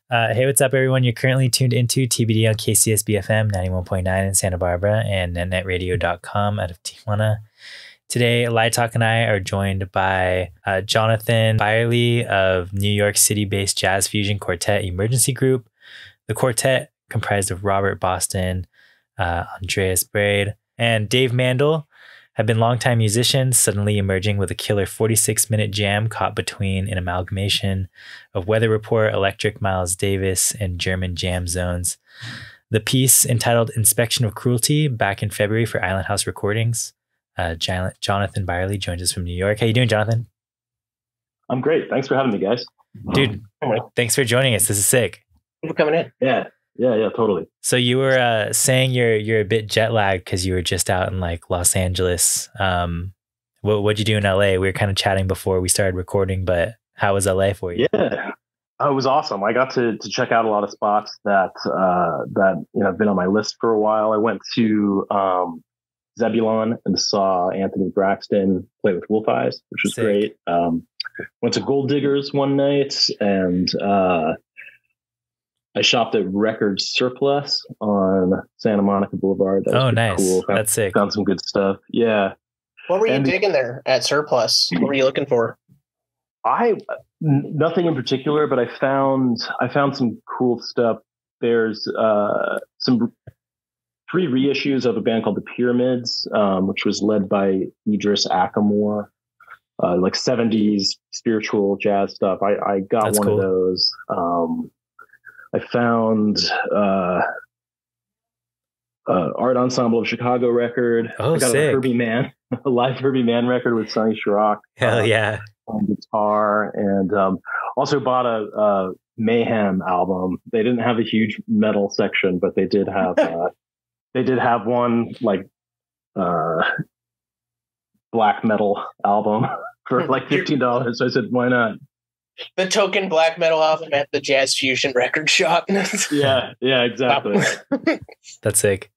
Hey, what's up, everyone? You're currently tuned into TBD on KCSB FM 91.9 in Santa Barbara and netnetradio.com out of Tijuana. Today, Lietoc and I are joined by Jonathan Byerley of New York City-based jazz fusion quartet Emergency Group. The quartet, comprised of Robert Boston, Andreas Brade, and Dave Mandl, have been longtime musicians, suddenly emerging with a killer 46-minute jam caught between an amalgamation of Weather Report, Electric Miles Davis, and German jam zones. The piece, entitled Inspection of Cruelty, back in February for Island House Recordings. Jonathan Byerley joins us from New York. How you doing, Jonathan? I'm great. Thanks for having me, guys. Dude, thanks for joining us. This is sick. Thanks for coming in. Yeah, totally. So you were saying you're a bit jet lagged because you were just out in like Los Angeles. What'd you do in LA? We were kind of chatting before we started recording, but how was LA for you? Yeah, it was awesome. I got to check out a lot of spots that have been on my list for a while. I went to Zebulon and saw Anthony Braxton play with Wolf Eyes, which was great. Went to Gold Diggers one night, and I shopped at Record Surplus on Santa Monica Boulevard. That was nice. Cool. That's sick. Found some good stuff. Yeah. What were you digging there at Surplus? What were you looking for? Nothing in particular, but I found some cool stuff. There's some 3 reissues of a band called the Pyramids, which was led by Idris Ackamore, like 70s spiritual jazz stuff. I got That's one cool. of those. I found Art Ensemble of Chicago record. Oh, I got sick. a live Herbie Mann record with Sonny Chirac. Hell yeah. On guitar, and also bought a Mayhem album. They didn't have a huge metal section, but they did have one like black metal album for like $15. So I said, why not? The token black metal album at the Jazz Fusion record shop. Yeah, exactly. That's sick.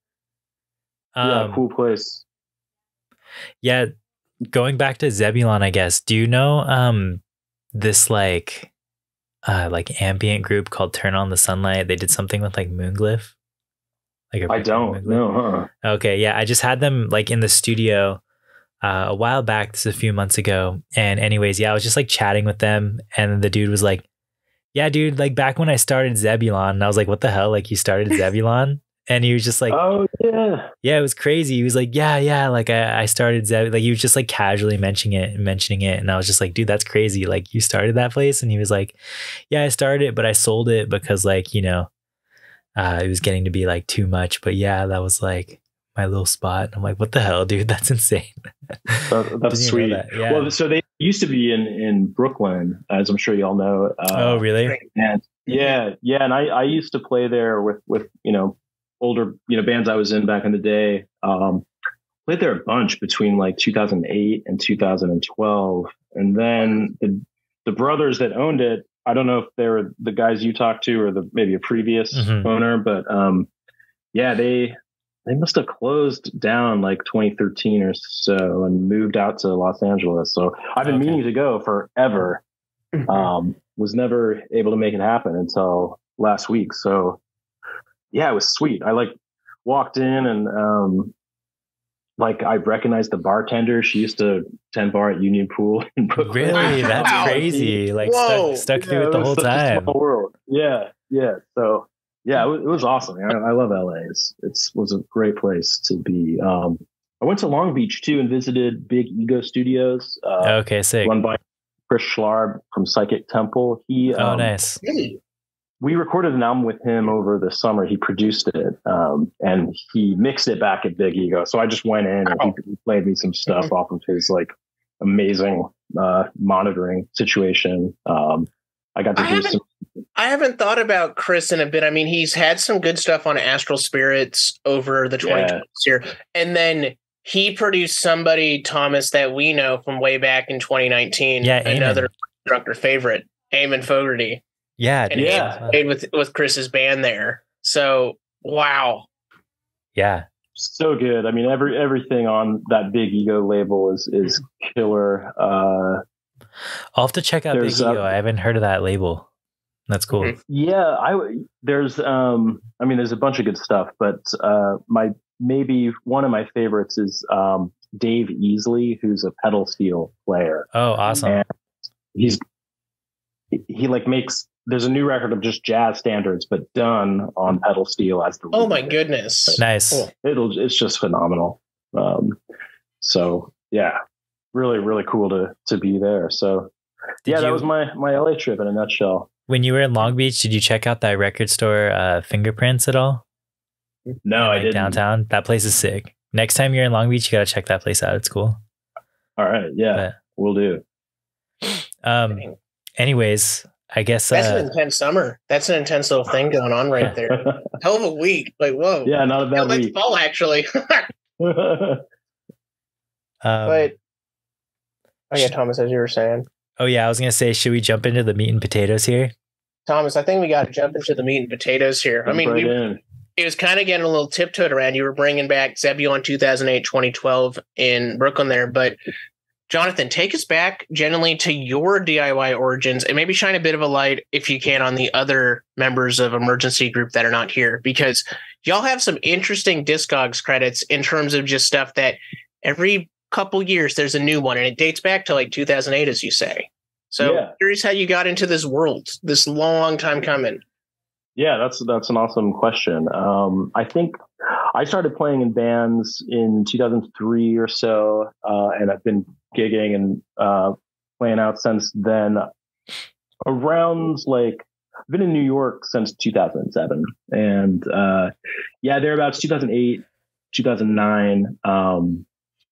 Yeah, cool place. Yeah, going back to Zebulon, I guess. Do you know this like ambient group called Turn on the Sunlight? They did something with like Moonglyph. I don't know. Okay, yeah, I just had them like in the studio a while back. This is a few months ago. And anyways, yeah, I was just like chatting with them, and the dude was like, "Yeah, dude, like back when I started Zebulon," and I was like, "What the hell? Like you started Zebulon?" And he was just like, "Oh yeah, it was crazy." He was like, "Yeah, like I started Zebulon." Like he was just like casually mentioning it, and I was just like, "Dude, that's crazy! Like you started that place?" And he was like, "Yeah, I started it, but I sold it because like it was getting to be like too much." But yeah, that was like my little spot. And I'm like, "What the hell, dude? That's insane." That's sweet. That. Yeah. Well, so they used to be in Brooklyn, as I'm sure you all know. Oh, really? And yeah, and I used to play there with older bands I was in back in the day. Played there a bunch between like 2008 and 2012, and then the brothers that owned it, I don't know if they were the guys you talked to or maybe a previous owner, but they must have closed down like 2013 or so and moved out to Los Angeles. So I've been meaning to go forever. Was never able to make it happen until last week. So yeah, it was sweet. I like walked in and like I recognized the bartender. She used to tend bar at Union Pool in Brooklyn. Really? That's crazy. Like stuck through it the whole time. Small world. Yeah. So yeah, it was awesome. I love LA. It was a great place to be. I went to Long Beach too and visited Big Ego Studios. Okay, sick. Run by Chris Schlarb from Psychic Temple. Nice. We recorded an album with him over the summer. He produced it, and he mixed it back at Big Ego. So I just went in and he played me some stuff off of his like amazing monitoring situation. I got to do some. I haven't thought about Chris in a bit. I mean, he's had some good stuff on Astral Spirits over the 2020s year, and then he produced somebody, Thomas, that we know from way back in 2019. Yeah, another Drucker favorite, Eamon Fogarty. Yeah, and he played with Chris's band there. So wow, yeah, so good. I mean, everything on that Big Ego label is killer. I'll have to check out Big Ego. I haven't heard of that label. That's cool. Mhm. Yeah, there's there's a bunch of good stuff, but maybe one of my favorites is Dave Easley, who's a pedal steel player. Oh, awesome. And he like makes, there's a new record of just jazz standards, but done on pedal steel as the Oh my lead. goodness. Nice. Cool. It's just phenomenal. So yeah, really, really cool to be there. So that was my LA trip in a nutshell. When you were in Long Beach, did you check out that record store, Fingerprints, at all? No, I didn't. Downtown. That place is sick. Next time you're in Long Beach, you got to check that place out. It's cool. All right. Yeah, we'll do. Anyways, I guess that's an intense summer. That's an intense little thing going on right there. Hell of a week. Like, whoa. Yeah, not a bad week. Fall, actually. But Thomas, as you were saying. Oh yeah, I was gonna say, should we jump into the meat and potatoes here? Thomas, I think we got to jump into the meat and potatoes here. It was kind of getting a little tiptoed around. You were bringing back Zebulon 2008, 2012 in Brooklyn there, but Jonathan, take us back generally to your DIY origins and maybe shine a bit of a light, if you can, on the other members of Emergency Group that are not here, because y'all have some interesting Discogs credits in terms of just stuff that every couple years there's a new one, and it dates back to like 2008, as you say. So curious how you got into this world, this long time coming. Yeah, that's an awesome question. I think I started playing in bands in 2003 or so, and I've been gigging and playing out since then. Around I've been in New York since 2007, and thereabouts 2008, 2009.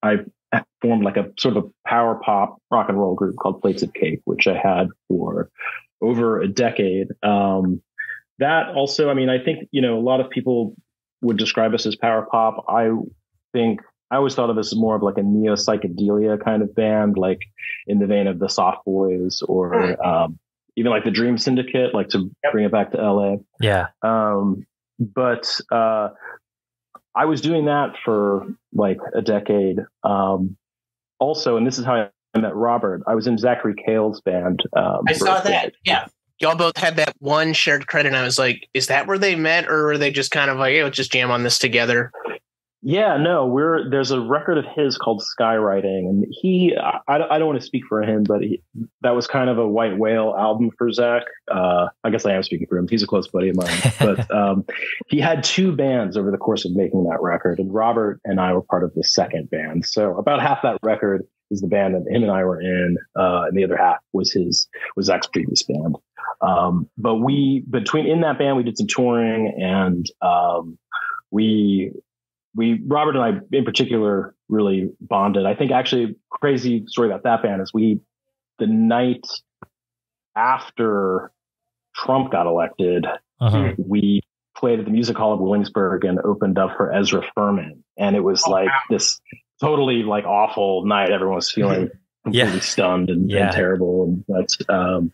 I formed like a sort of a power pop rock and roll group called Plates of Cake, which I had for over a decade. That also, I think, a lot of people would describe us as power pop. I think I always thought of us as more of like a neo psychedelia kind of band, like in the vein of the Soft Boys or even like the Dream Syndicate, like to bring it back to LA. Yeah. But I was doing that for like a decade. Also, and this is how I met Robert. I was in Zachary Cale's band. I saw that. Yeah. Y'all both had that one shared credit. And I was like, is that where they met, or were they just kind of like, hey, let's just jam on this together? Yeah, no, there's a record of his called Skywriting, and I don't want to speak for him, but that was kind of a white whale album for Zach. I guess I am speaking for him. He's a close buddy of mine, but he had two bands over the course of making that record, and Robert and I were part of the second band. So about half that record is the band that him and I were in, and the other half was Zach's previous band. But in that band, we did some touring, and Robert and I in particular really bonded. I think actually crazy story about that band is the night after Trump got elected, we played at the Music Hall of Williamsburg and opened up for Ezra Furman. And it was this totally like awful night. Everyone was feeling completely stunned and terrible. And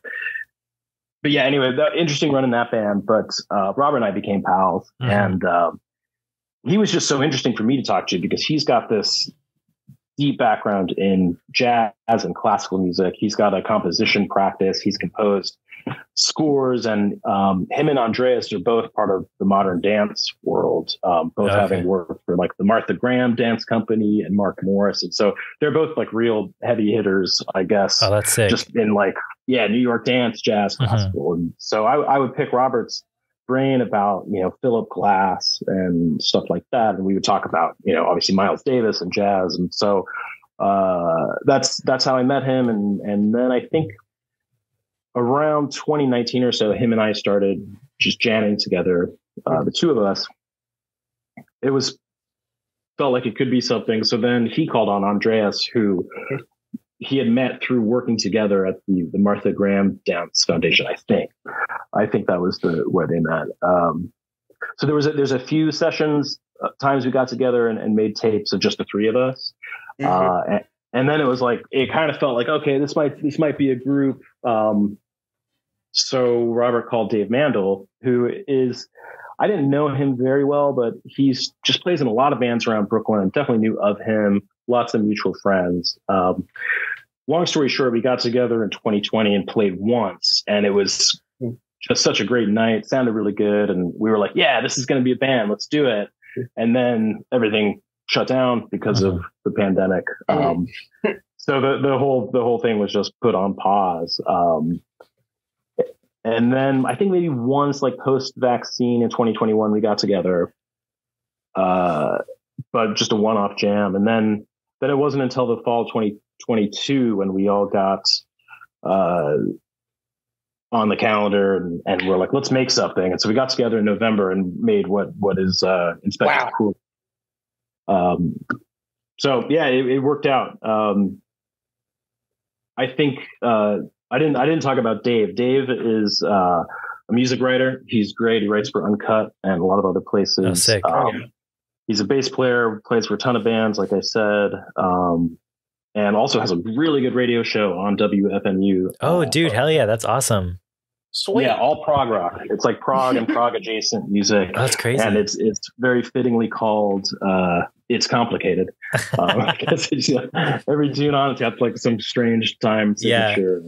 but yeah, anyway, interesting run in that band. But Robert and I became pals, and he was just so interesting for me to talk to because he's got this deep background in jazz and classical music. He's got a composition practice. He's composed scores, and him and Andreas are both part of the modern dance world, both having worked for like the Martha Graham Dance Company and Mark Morris. And so they're both like real heavy hitters, I guess. Oh, that's sick. Just in like, New York dance, jazz, classical. And so I would pick Robert's brain about, Philip Glass and stuff like that. And we would talk about, obviously Miles Davis and jazz. And so that's how I met him. And then I think around 2019 or so, him and I started just jamming together, the two of us. It felt like it could be something. So then he called on Andreas, who he had met through working together at the Martha Graham Dance Foundation. I think that was where they met. So there's a few sessions, times we got together and made tapes of just the three of us. And then it was like, it kind of felt like, okay, this might be a group. So Robert called Dave Mandl, who is, I didn't know him very well, but he's just plays in a lot of bands around Brooklyn, and definitely knew of him. Lots of mutual friends. Long story short, we got together in 2020 and played once, and it was just such a great night. Sounded really good, and we were like, "Yeah, this is going to be a band. Let's do it." And then everything shut down because of the pandemic. So the whole thing was just put on pause. And then I think maybe once, like post-vaccine in 2021, we got together, but just a one-off jam. And then it wasn't until the fall of 2022 when we all got on the calendar and we're like, let's make something. And so we got together in November and made what is Inspection of Cruelty. So yeah, it worked out. I think I didn't talk about Dave. Dave is a music writer. He's great. He writes for Uncut and a lot of other places. Oh, sick. He's a bass player, plays for a ton of bands, like I said, and also has a really good radio show on WFMU. Oh, dude, hell yeah, that's awesome. Sweet. Yeah, all prog rock. It's like prog and prog adjacent music. Oh, that's crazy. And it's very fittingly called It's Complicated. Because every tune on it's got like some strange time signature.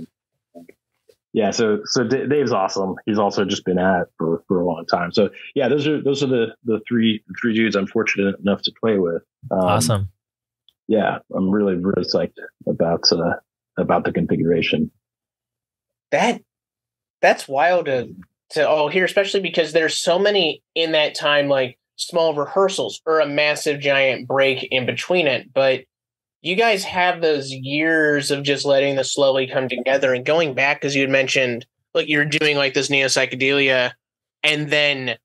Yeah, so Dave's awesome. He's also just been at it for a long time. So yeah, those are the three dudes I'm fortunate enough to play with. Awesome. Yeah, I'm really psyched about the configuration. That's wild to all hear, especially because there's so many in that time, like small rehearsals or a massive giant break in between it. But you guys have those years of just letting this slowly come together and going back, as you had mentioned, like you're doing like this neo psychedelia and then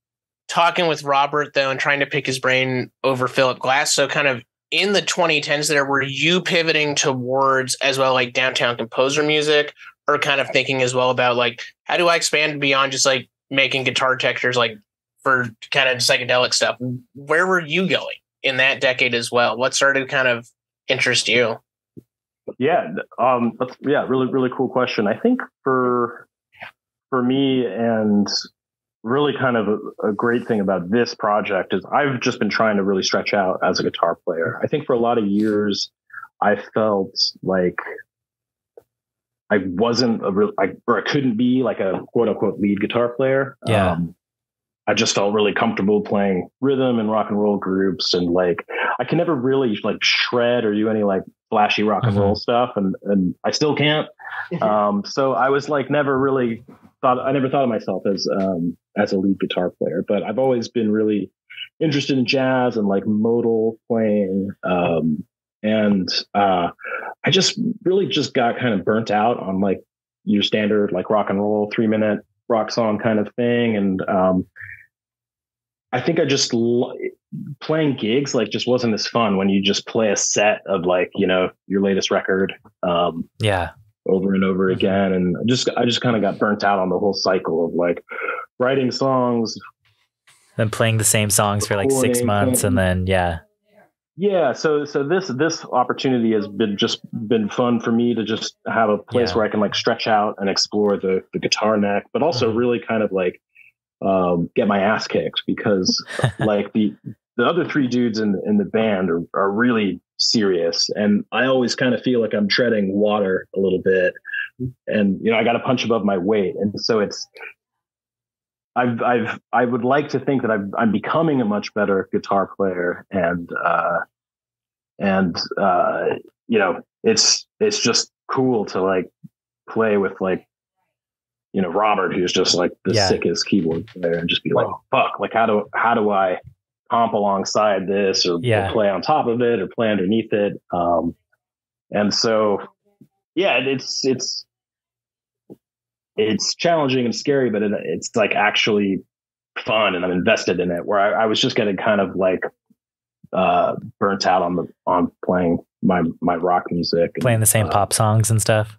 talking with Robert though, and trying to pick his brain over Philip Glass. So kind of in the 2010s there, were you pivoting towards as well, like downtown composer music, or kind of thinking as well about like, how do I expand beyond just like making guitar textures, like for kind of psychedelic stuff? Where were you going in that decade as well? What started to kind of interest you? Yeah. Really, really cool question. I think for me, and really kind of a great thing about this project is I've just been trying to really stretch out as a guitar player. I think for a lot of years, I felt like I wasn't I couldn't be like a quote unquote lead guitar player. Yeah. I just felt really comfortable playing rhythm and rock and roll groups. And like, I can never really like shred or do any like flashy rock and roll stuff. And I still can't. So I was like, I never thought of myself as a lead guitar player, but I've always been really interested in jazz and like modal playing. I just really just got kind of burnt out on like your standard, like rock and roll 3-minute rock song kind of thing. And, I think I just playing gigs, like just wasn't as fun when you just play a set of like, you know, your latest record, over and over again. And I just kind of got burnt out on the whole cycle of like writing songs, then playing the same songs for like 6 months. And then, Yeah. So this opportunity has been fun for me to just have a place where I can like stretch out and explore the guitar neck, but also really kind of like get my ass kicked, because like the other three dudes in the band are really serious, and I always kind of feel like I'm treading water a little bit, and you know I got to punch above my weight, and so I would like to think that I'm becoming a much better guitar player, and you know it's just cool to like play with like, you know, Robert, who's just like the sickest keyboard player, and just be like, fuck, like how do I comp alongside this or play on top of it or play underneath it? And so, yeah, it's challenging and scary, but it's like actually fun, and I'm invested in it, where I was just getting kind of like burnt out on playing my rock music, playing the same pop songs and stuff.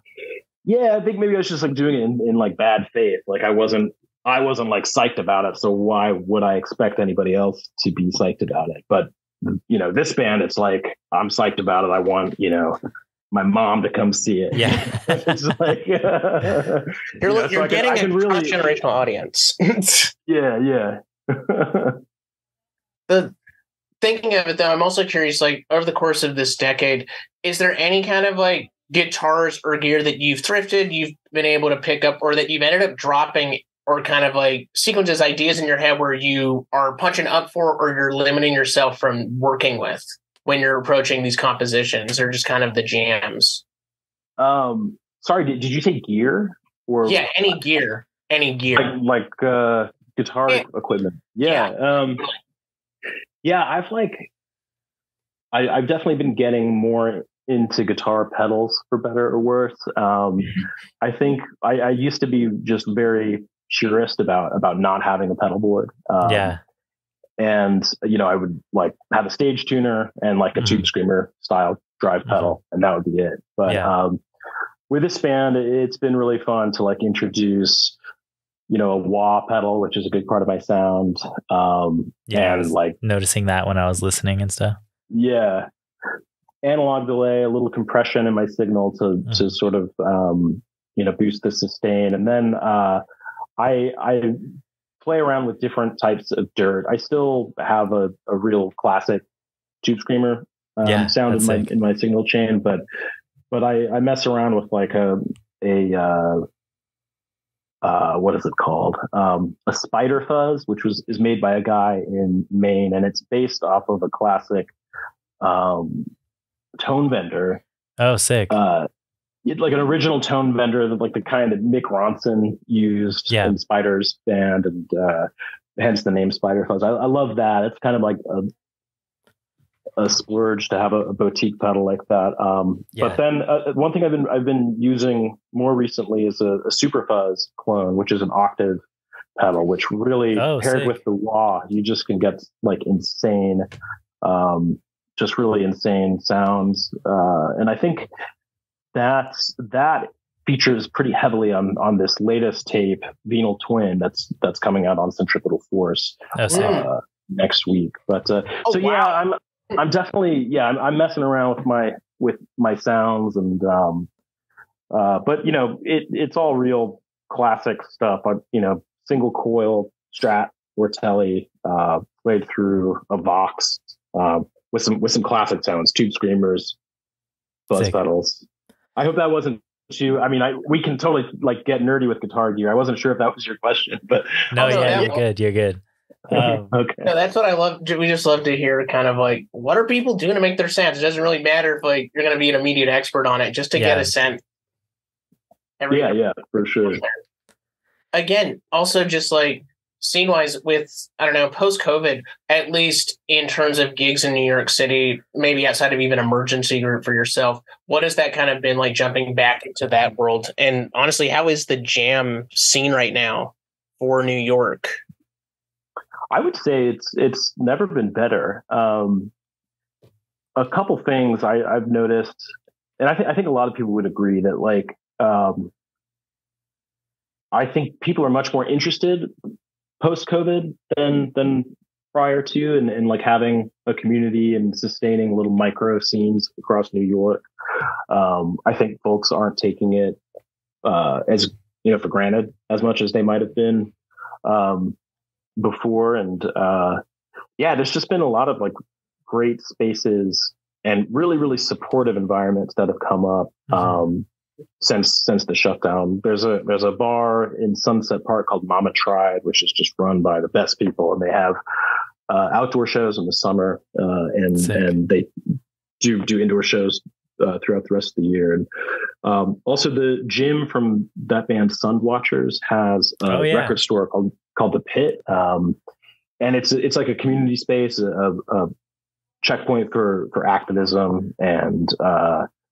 Yeah, I think maybe I was just like doing it in like bad faith. Like I wasn't like psyched about it. So why would I expect anybody else to be psyched about it? But you know, this band, it's like, I'm psyched about it. I want, you know, my mom to come see it. Yeah. It's like, you're getting a cross-generational audience. Yeah. Thinking of it though, I'm also curious, like over the course of this decade, is there any kind of like guitars or gear that you've thrifted, you've been able to pick up, or that you've ended up dropping or kind of like sequences, ideas in your head where you are punching up for, or you're limiting yourself from working with when you're approaching these compositions, or just kind of the jams? Sorry, did you say gear? Or yeah, any gear. Like guitar equipment. Yeah. I've definitely been getting more into guitar pedals, for better or worse. I think I used to be just very purist about not having a pedal board. And I would like have a stage tuner and like a tube screamer style drive pedal, and that would be it. But with this band, it's been really fun to like introduce a wah pedal, which is a big part of my sound. And like noticing that when I was listening and stuff. Yeah. Analog delay, a little compression in my signal to sort of, boost the sustain. And then, I play around with different types of dirt. I still have a real classic tube screamer, sound in my signal chain, but I mess around with like what is it called? A spider fuzz, which is made by a guy in Maine, and it's based off of a classic tone bender. Oh, sick. Like an original tone bender, like the kind that Mick Ronson used in Spider's band, and hence the name Spider Fuzz. I love that. It's kind of like a splurge to have a boutique pedal like that. But then one thing I've been using more recently is a Super Fuzz clone, which is an octave pedal, which really paired with the wah, you just can get like insane, just really insane sounds. And I think that features pretty heavily on this latest tape, Venal Twin, that's coming out on Centripetal Force next week. But I'm definitely I'm messing around with my sounds, and but it's all real classic stuff. Single coil Strat or Telly, played through a Vox, with some classic sounds, tube screamers, fuzz pedals. I hope that wasn't too. I mean, we can totally like get nerdy with guitar gear. I wasn't sure if that was your question, but no, you're good. You're good. Okay. No, that's what I love. We just love to hear kind of like, what are people doing to make their sounds? It doesn't really matter if like you're going to be an immediate expert on it, just to get a sense. For sure. Again, also just like scene wise with, I don't know, post COVID, at least in terms of gigs in New York City, maybe outside of even Emergency Group for yourself, what has that kind of been like jumping back into that world? And honestly, how is the jam scene right now for New York? I would say it's never been better. A couple things I've noticed, and I think a lot of people would agree that like I think people are much more interested post-COVID than prior to, and like having a community and sustaining little micro scenes across New York. I think folks aren't taking it as for granted as much as they might have been before. And there's just been a lot of like great spaces and really, really supportive environments that have come up since the shutdown. There's a bar in Sunset Park called Mama Tried, which is just run by the best people, and they have outdoor shows in the summer, and they do indoor shows throughout the rest of the year. And also the Jim from that band Sundwatchers has a record store called The Pit, and it's like a community space, a checkpoint for activism and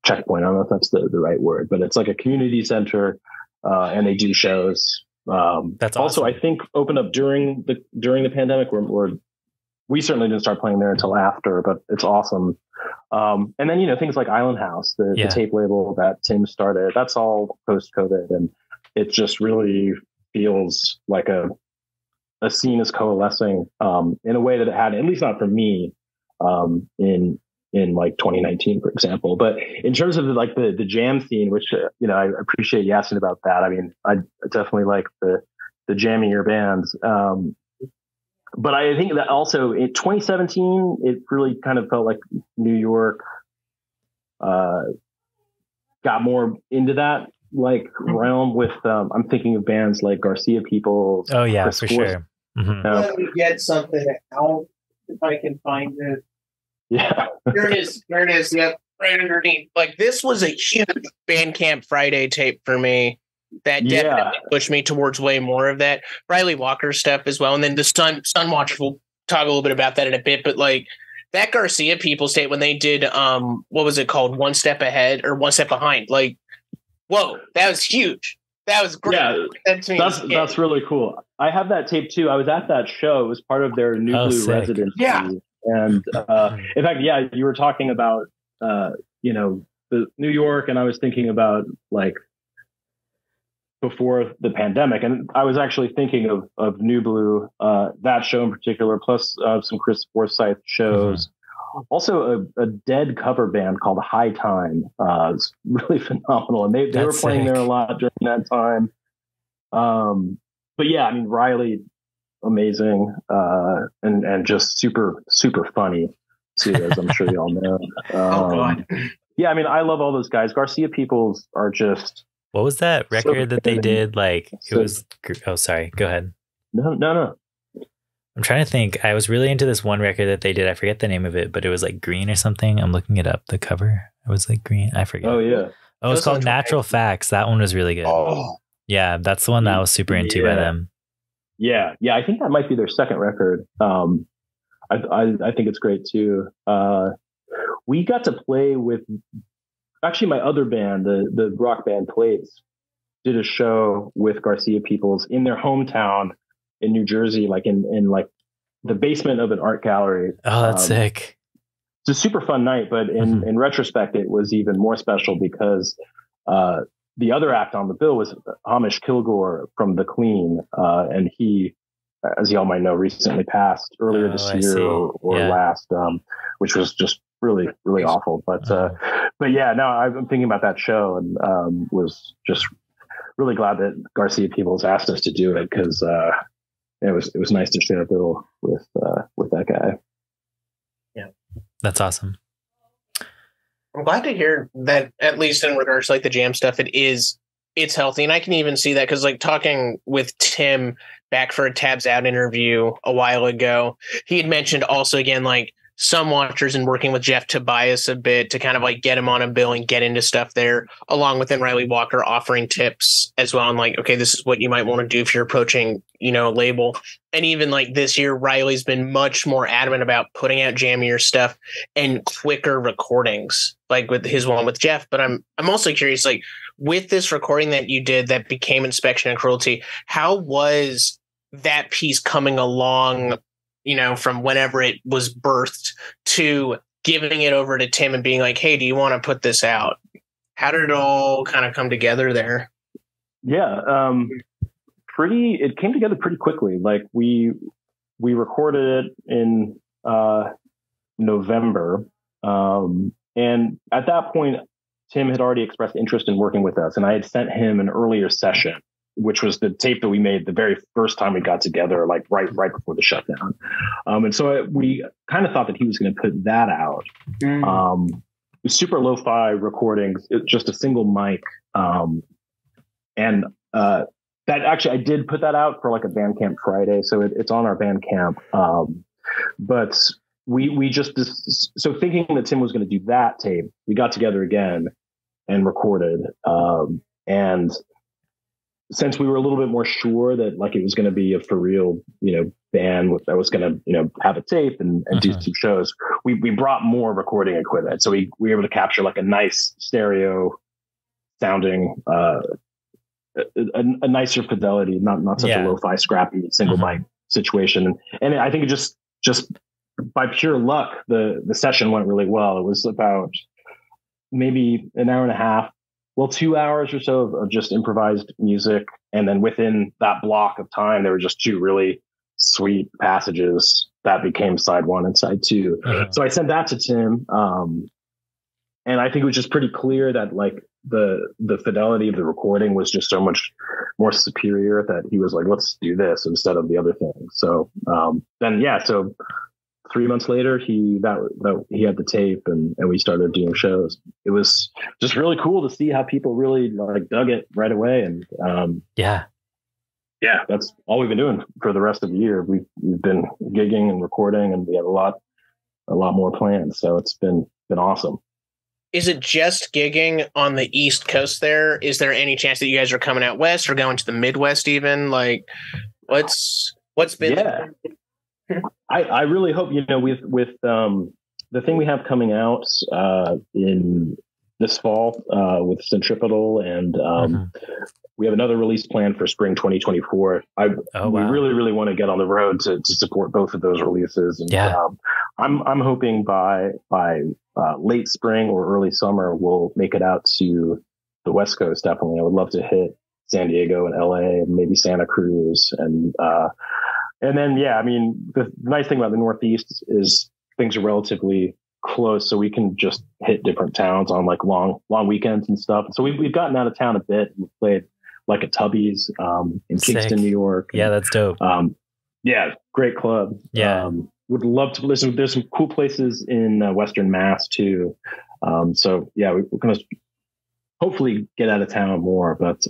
checkpoint. I don't know if that's the right word, but it's like a community center, and they do shows. That's awesome. Also, I think opened up during the pandemic, where we certainly didn't start playing there until after, but it's awesome. And then things like Island House, the tape label that Tim started, that's all post COVID, and it just really feels like a scene is coalescing in a way that it had, at least not for me, in like 2019, for example. But in terms of like the jam scene, which I appreciate you asking about that. I mean, I definitely like the jammier bands. But I think that also in 2017, it really kind of felt like New York got more into that like realm with I'm thinking of bands like Garcia Peoples. Oh yeah, Chris for Force. sure. Mm-hmm. Let me get something out if I can find it. Yeah. There it is. There it is. Yep. Right underneath. Like, this was a huge Bandcamp Friday tape for me. That definitely pushed me towards way more of that Riley Walker stuff as well. And then the Sunwatchers, we'll talk a little bit about that in a bit, but like that Garcia Peoples tape when they did what was it called? One Step Ahead or One Step Behind. Like, whoa, that was huge. That was great. Yeah, that's really cool. I have that tape too. I was at that show. It was part of their New Blue residency. Yeah. And in fact, yeah, you were talking about you know, the New York, and I was thinking about like before the pandemic, and I was actually thinking of New Blue, that show in particular, plus some Chris Forsyth shows. Mm-hmm. Also a dead cover band called High Time. It's really phenomenal, and they were playing there a lot during that time. But yeah, I mean, Riley, amazing, and just super funny too, as I'm sure you all know. Oh God. Yeah, I mean, I love all those guys. Garcia Peoples are just. What was that record that they did? Like, it was. Oh, sorry. Go ahead. No. I'm trying to think. I was really into this one record that they did. I forget the name of it, but it was like green or something. I'm looking it up. The cover. It was like green. I forget. Oh, yeah. Oh, it's called Natural Facts. That one was really good. Oh. Yeah, that's the one that I was super into by them. Yeah. I think that might be their second record. I think it's great too. We got to play with actually my other band, the rock band Plates, did a show with Garcia Peoples in their hometown in New Jersey, like in like the basement of an art gallery. Oh, that's sick. It's a super fun night, but in retrospect, it was even more special because the other act on the bill was Hamish Kilgore from The Clean, and he, as y'all might know, recently passed earlier this year or last, which was just really awful. But yeah, no, I've been thinking about that show and was just really glad that Garcia Peoples asked us to do it because it was nice to share a bill with that guy. Yeah, that's awesome. I'm glad to hear that, at least in regards to like the jam stuff, it's healthy. And I can even see that because like talking with Tim back for a Tabs Out interview a while ago, he had mentioned also again, like Sunwatchers and working with Jeff Tobias a bit to kind of like get him on a bill and get into stuff there, along with then Riley Walker offering tips as well. And like, okay, this is what you might want to do if you're approaching, you know, a label. And even like this year, Riley's been much more adamant about putting out jammier stuff and quicker recordings, like with his one with Jeff. But I'm also curious, like with this recording that you did that became Inspection of Cruelty, how was that piece coming along, you know, from whenever it was birthed to giving it over to Tim and being like, hey, do you want to put this out? How did it all kind of come together there? Yeah. It came together pretty quickly. Like we recorded it in November. And at that point, Tim had already expressed interest in working with us. And I had sent him an earlier session, which was the tape that we made the very first time we got together, like right before the shutdown. And so we kind of thought that he was going to put that out. Super lo-fi recordings, just a single mic. And that actually, I did put that out for like a Bandcamp Friday. So it's on our Bandcamp. But we just, so thinking that Tim was going to do that tape, we got together again and recorded. And since we were a little bit more sure that like it was going to be a for real, you know, band that was going to, you know, have a tape and do some shows, we brought more recording equipment. So we were able to capture like a nice stereo sounding, a nicer fidelity, not such a lo-fi scrappy single mic situation. And I think it just by pure luck, the session went really well. It was about maybe an hour and a half. 2 hours or so of just improvised music. And then within that block of time, there were just two really sweet passages that became side one and side two. So I sent that to Tim. And I think it was just pretty clear that like the fidelity of the recording was just so much more superior that he was like, let's do this instead of the other thing. So so 3 months later, he had the tape, and we started doing shows. It was just really cool to see how people really like dug it right away. And yeah, that's all we've been doing for the rest of the year. We've been gigging and recording, and we have a lot more planned. So it's been awesome. Is it just gigging on the East Coast there? Is there any chance that you guys are coming out west or going to the Midwest even? Like, what's been... Yeah. I really hope, with the thing we have coming out in this fall with Centripetal, and we have another release planned for spring 2024. We really, really want to get on the road to support both of those releases. And I'm hoping by late spring or early summer, we'll make it out to the West Coast. Definitely. I would love to hit San Diego and LA and maybe Santa Cruz. And then, the nice thing about the Northeast is things are relatively close, so we can just hit different towns on like long weekends and stuff. So we've gotten out of town a bit. We've played like at Tubby's in Kingston, New York. Yeah, that's dope. Great club. Yeah. Would love to listen. There's some cool places in Western Mass too. We're going to hopefully get out of town more, but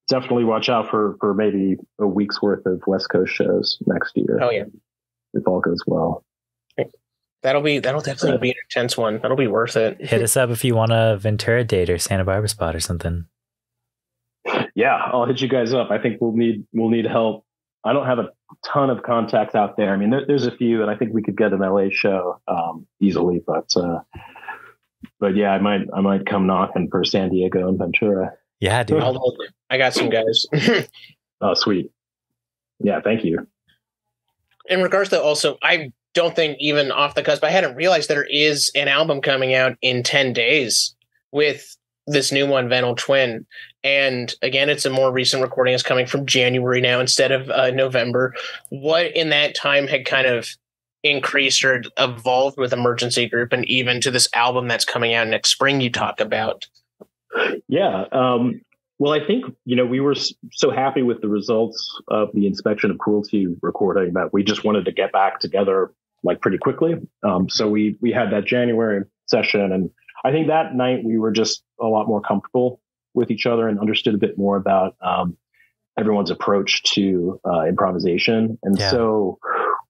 definitely watch out for maybe a week's worth of West Coast shows next year. Oh yeah, if all goes well. That'll definitely be an intense one. That'll be worth it. Hit us up if you want a Ventura date or Santa Barbara spot or something. Yeah, I'll hit you guys up. I think we'll need help. I don't have a ton of contacts out there. I mean, there's a few, and I think we could get an LA show easily. But yeah, I might come knocking for San Diego and Ventura. Yeah, dude. I got some guys. Oh, sweet. Yeah, thank you. In regards to also, I don't think even off the cusp, I hadn't realized there is an album coming out in 10 days with this new one, Vandal Twin. And again, it's a more recent recording. It's coming from January now instead of November. What in that time had kind of increased or evolved with Emergency Group and even to this album that's coming out next spring you talk about? Yeah. Well, I think, we were so happy with the results of the Inspection of Cruelty recording that we just wanted to get back together like pretty quickly. So we had that January session, and I think that night we were just a lot more comfortable with each other and understood a bit more about everyone's approach to improvisation. And so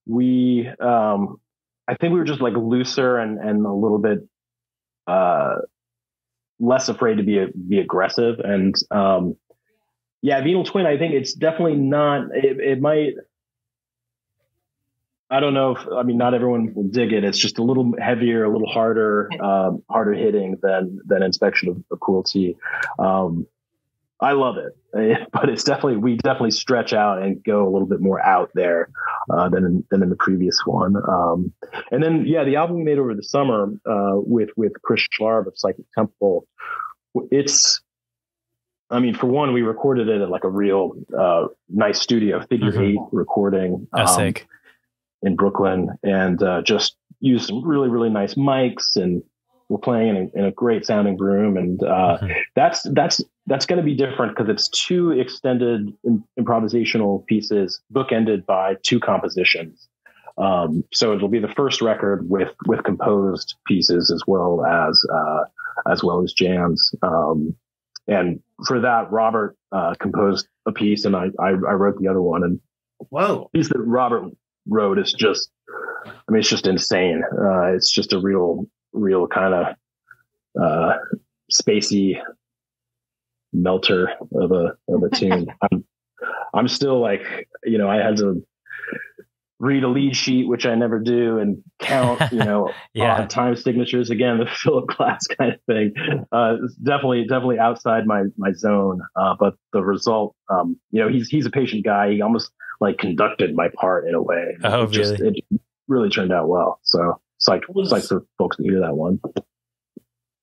we, I think we were just like looser and a little bit less afraid to be aggressive. And Venal Twin, I think it's definitely not, it might, I don't know not everyone will dig it. It's just a little heavier, a little harder hitting than Inspection of Cruelty. I love it, but we definitely stretch out and go a little bit more out there than in the previous one. And then, the album we made over the summer with Chris Schlarb of Psychic Temple, it's, for one, we recorded it at like a real nice studio, Figure 8 recording in Brooklyn, and just used some really, really nice mics, and we're playing in a great sounding room. And that's going to be different because it's two extended improvisational pieces bookended by two compositions. So it'll be the first record with composed pieces as well as jams. And for that, Robert composed a piece, and I wrote the other one. And the piece that Robert wrote is just, it's just insane. It's just a real kind of spacey melter of a tune. I'm still like, I had to read a lead sheet, which I never do, and count, time signatures again, the Philip Glass kind of thing. It's definitely outside my zone. But the result, he's a patient guy. He almost like conducted my part in a way. Oh, really? It really turned out well. So it's like for folks to hear that one.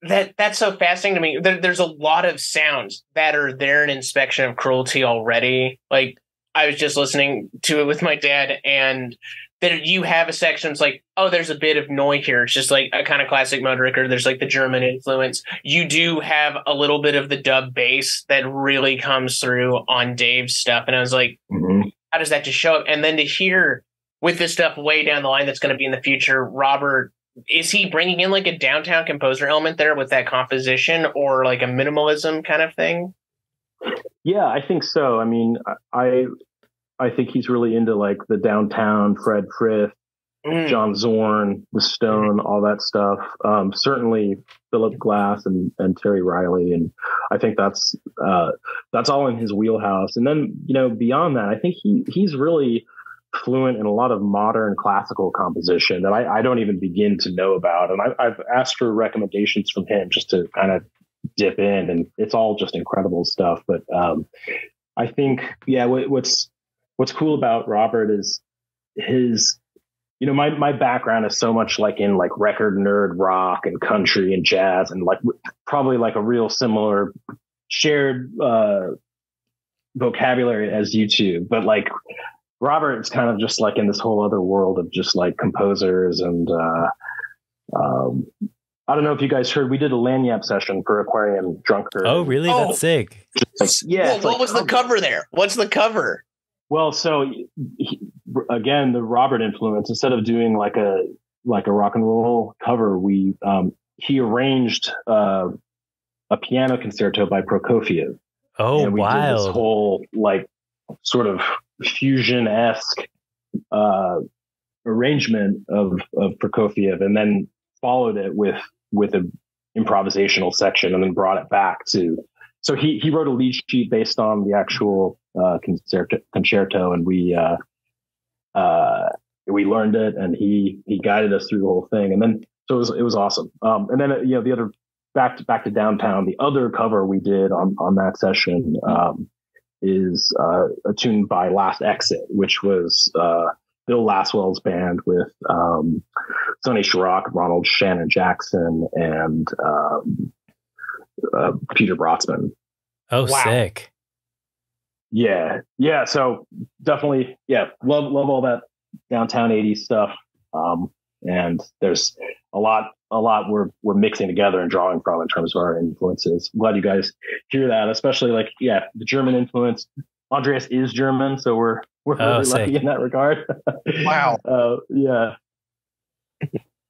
That's so fascinating to me. There's a lot of sounds that are there in Inspection of Cruelty already. Like, I was just listening to it with my dad, and that you have a section. It's like, oh, there's a bit of noise here. It's just like a kind of classic Motorricker. There's like the German influence. You do have a little bit of the dub bass that really comes through on Dave's stuff. And I was like, how does that just show up? And then to hear with this stuff way down the line that's going to be in the future, Robert, is he bringing in like a downtown composer element there with that composition, or like a minimalism kind of thing? Yeah, I think so. I mean, I think he's really into like the downtown Fred Frith, John Zorn, The Stone, all that stuff. Certainly Philip Glass and Terry Riley. And I think that's all in his wheelhouse. And then, beyond that, I think he's really fluent in a lot of modern classical composition that I don't even begin to know about. And I've asked for recommendations from him just to kind of dip in, and it's all just incredible stuff. But I think, what's cool about Robert is his, my background is so much like in like record nerd rock and country and jazz, and like probably like a real similar shared vocabulary as you two. But like Robert is kind of just like in this whole other world of just like composers. And I don't know if you guys heard, we did a lanyap session for Aquarium Drunkard. Oh, really? Oh. That's sick. Well, what was the cover there? What's the cover? Well, so again, the Robert influence, instead of doing like a rock and roll cover, he arranged a piano concerto by Prokofiev. Oh, and we did this whole like sort of fusion-esque arrangement of Prokofiev, and then followed it with an improvisational section, and then brought it back to. So he wrote a lead sheet based on the actual concerto, and we learned it, and he guided us through the whole thing, and then so it was awesome. And then the other back to downtown, the other cover we did on that session is a tune by Last Exit, which was Bill Laswell's band with Sonny Sharrock, Ronald Shannon Jackson, and Peter Brotzman. Oh, wow. Sick. Yeah. So definitely, love all that downtown 80s stuff. And there's a lot we're mixing together and drawing from in terms of our influences. I'm glad you guys hear that, especially like, the German influence. Andreas is German, so we're really lucky in that regard. Wow. Yeah.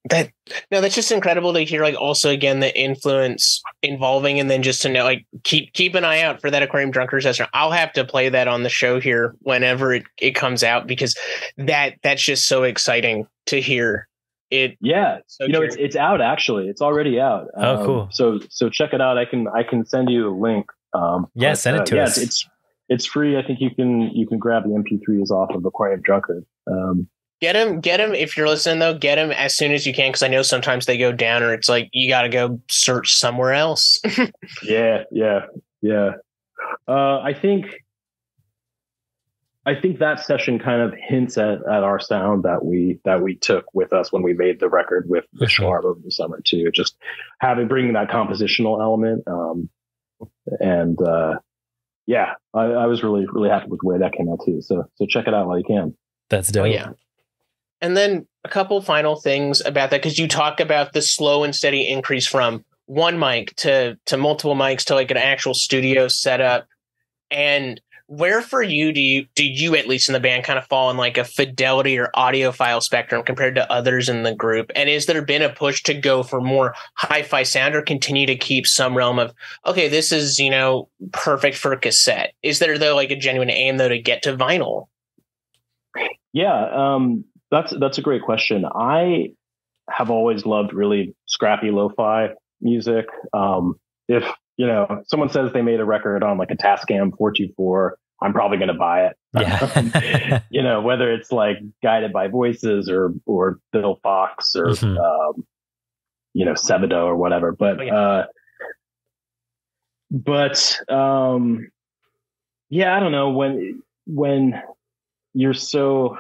That's just incredible to hear. Like, also again, the influence involving, and then just to know, like, keep an eye out for that Aquarium Drunkard session. I'll have to play that on the show here whenever it comes out, because that's just so exciting to hear. It's out, actually. It's already out. Oh, cool. So check it out. I can send you a link. Send it to us. It's free. I think you can grab the MP3s off of Aquarium Drunkard. Get him if you're listening, though. Get him as soon as you can, because I know sometimes they go down, or it's like you got to go search somewhere else. Yeah. I think that session kind of hints at our sound that we took with us when we made the record with Schlarb over the summer too. Just bringing that compositional element, I was really, really happy with the way that came out too. So check it out while you can. That's dope. Oh, yeah. And then a couple final things about that, because you talk about the slow and steady increase from one mic to multiple mics to like an actual studio setup. And where for you do you at least in the band kind of fall in like a fidelity or audiophile spectrum compared to others in the group? And is there been a push to go for more hi-fi sound, or continue to keep some realm of, okay, this is, perfect for cassette? Is there, though, like a genuine aim, though, to get to vinyl? Yeah, that's a great question. I have always loved really scrappy lo-fi music. If someone says they made a record on like a Tascam 424, I'm probably going to buy it. Yeah. Whether it's like Guided by Voices or Bill Fox or Sebadoh or whatever. But I don't know, when you're so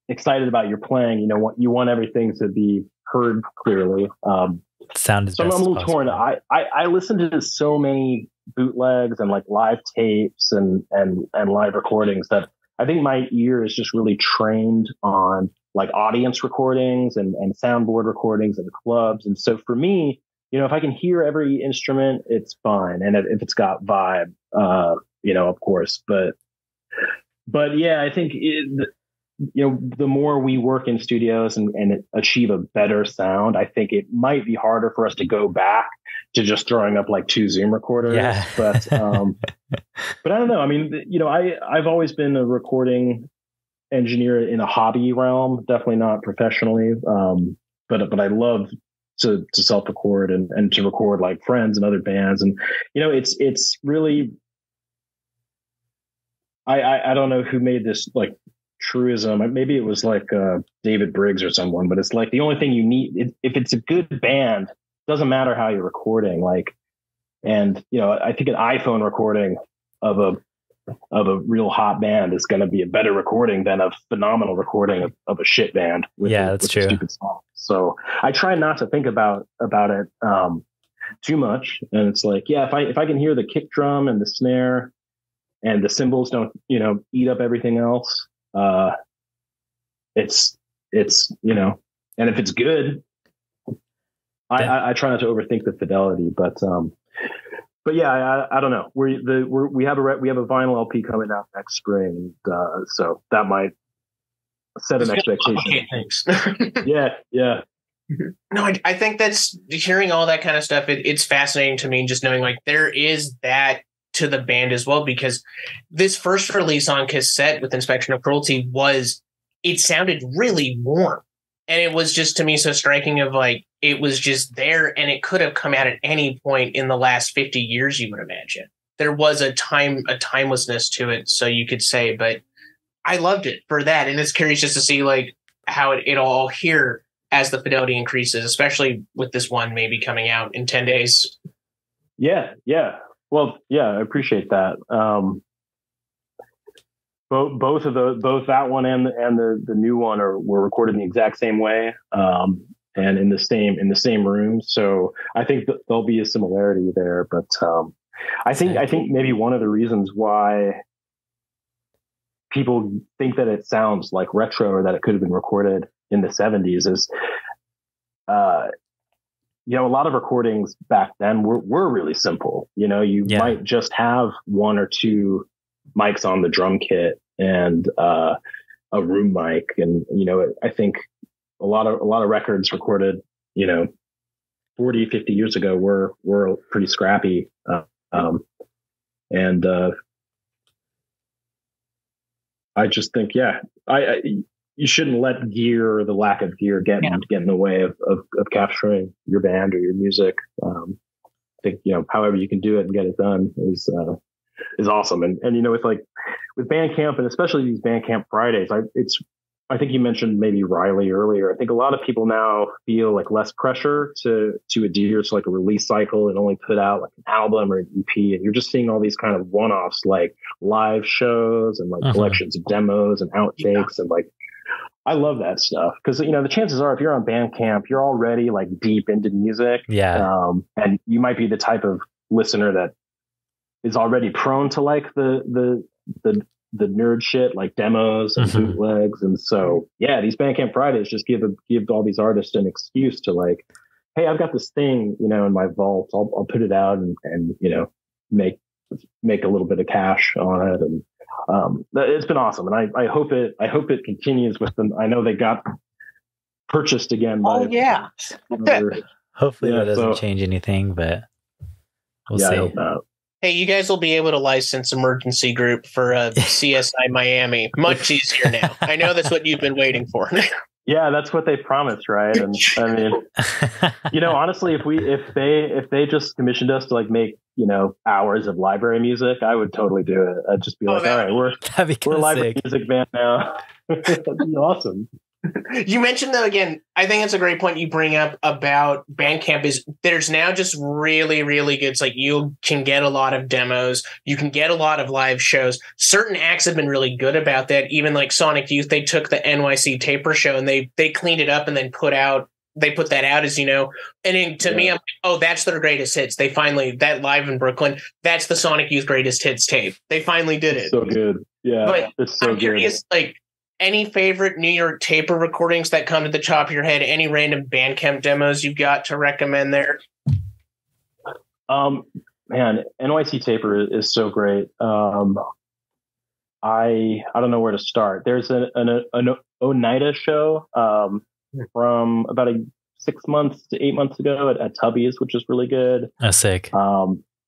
excited about your playing, you want everything to be heard clearly. Sound is so I'm a little torn. I listen to so many bootlegs and like live tapes and live recordings that I think my ear is just really trained on like audience recordings and soundboard recordings and clubs. And so for me, if I can hear every instrument, it's fine. And if it's got vibe, of course. But yeah, I think the more we work in studios and achieve a better sound, I think it might be harder for us to go back to just throwing up like 2 Zoom recorders. Yeah. But I don't know. I mean, I've always been a recording engineer in a hobby realm, definitely not professionally. But I love to self-record and to record like friends and other bands. And, it's really, I don't know who made this like truism. Maybe it was like David Briggs or someone, but it's like the only thing you need, if it's a good band, doesn't matter how you're recording. Like, and I think an iPhone recording of a real hot band is going to be a better recording than a phenomenal recording of a shit band with that's true. A stupid song. So I try not to think about it too much. And it's like, yeah, if I can hear the kick drum and the snare and the cymbals don't eat up everything else, it's and if it's good, I try not to overthink the fidelity, but yeah, I don't know. We have a vinyl LP coming out next spring, so that might set an expectation. Yeah. No, I think that's hearing all that kind of stuff. It's fascinating to me, just knowing like there is that to the band as well, because this first release on cassette with Inspection of Cruelty it sounded really warm. And it was just, to me, so striking of like, it was just there and it could have come out at any point in the last 50 years, you would imagine. There was a timelessness to it, so you could say, but I loved it for that. And it's curious just to see like how it'll all hear as the fidelity increases, especially with this one maybe coming out in 10 days. Yeah. Well, yeah, I appreciate that. Both that one and the new one were recorded in the exact same way, and in the same room. So I think there'll be a similarity there. But I think maybe one of the reasons why people think that it sounds like retro or that it could have been recorded in the 70s is, a lot of recordings back then were really simple. You might just have 1 or 2 mics on the drum kit and a room mic, and I think a lot of records recorded 40, 50 years ago were pretty scrappy, and I just think you shouldn't let gear or the lack of gear get in the way of capturing your band or your music. I think however you can do it and get it done is awesome. And with Bandcamp, and especially these Bandcamp Fridays, I think you mentioned maybe Riley earlier. I think a lot of people now feel like less pressure to adhere to like a release cycle and only put out like an album or an EP. And you're just seeing all these kind of one-offs like live shows and like collections of demos and outtakes. And like, I love that stuff because, the chances are if you're on Bandcamp, you're already like deep into music. Yeah. And you might be the type of listener that is already prone to like the nerd shit like demos and bootlegs. And so, yeah, these Bandcamp Fridays just give all these artists an excuse to like, hey, I've got this thing, in my vault. I'll put it out and make a little bit of cash on it. And it's been awesome. And I hope it continues with them. I know they got purchased again. Hopefully that doesn't change anything, but we'll see. I hope not. Hey, you guys will be able to license Emergency Group for CSI Miami. Much easier now. I know that's what you've been waiting for. Yeah, that's what they promised, right? And I mean, honestly, if they just commissioned us to like make hours of library music, I would totally do it. I'd just be like, all right, we're a library music band now. That'd be awesome. You mentioned though, again, I think it's a great point you bring up about Bandcamp is there's now just really, really good. It's like you can get a lot of demos. You can get a lot of live shows. Certain acts have been really good about that. Even like Sonic Youth, they took the NYC Taper show and they cleaned it up and then put that out as, and to me, I'm like, oh, that's their greatest hits. They finally, that live in Brooklyn, that's the Sonic Youth greatest hits tape. They finally did it. So good. Yeah. But it's so I'm curious, like, any favorite New York Taper recordings that come to the top of your head? Any random Bandcamp demos you've got to recommend there? Man, NYC Taper is so great. I don't know where to start. There's an Oneida show from about 6 months to 8 months ago at Tubby's, which is really good. That's sick.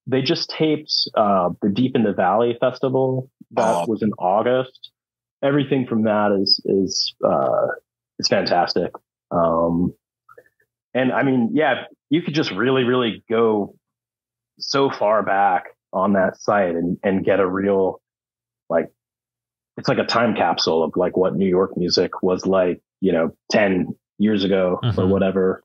They just taped the Deep in the Valley festival that was in August. Everything from that is fantastic. And I mean, yeah, you could just really, really go so far back on that site and get a real, like, it's like a time capsule of like what New York music was like, 10 years ago or whatever.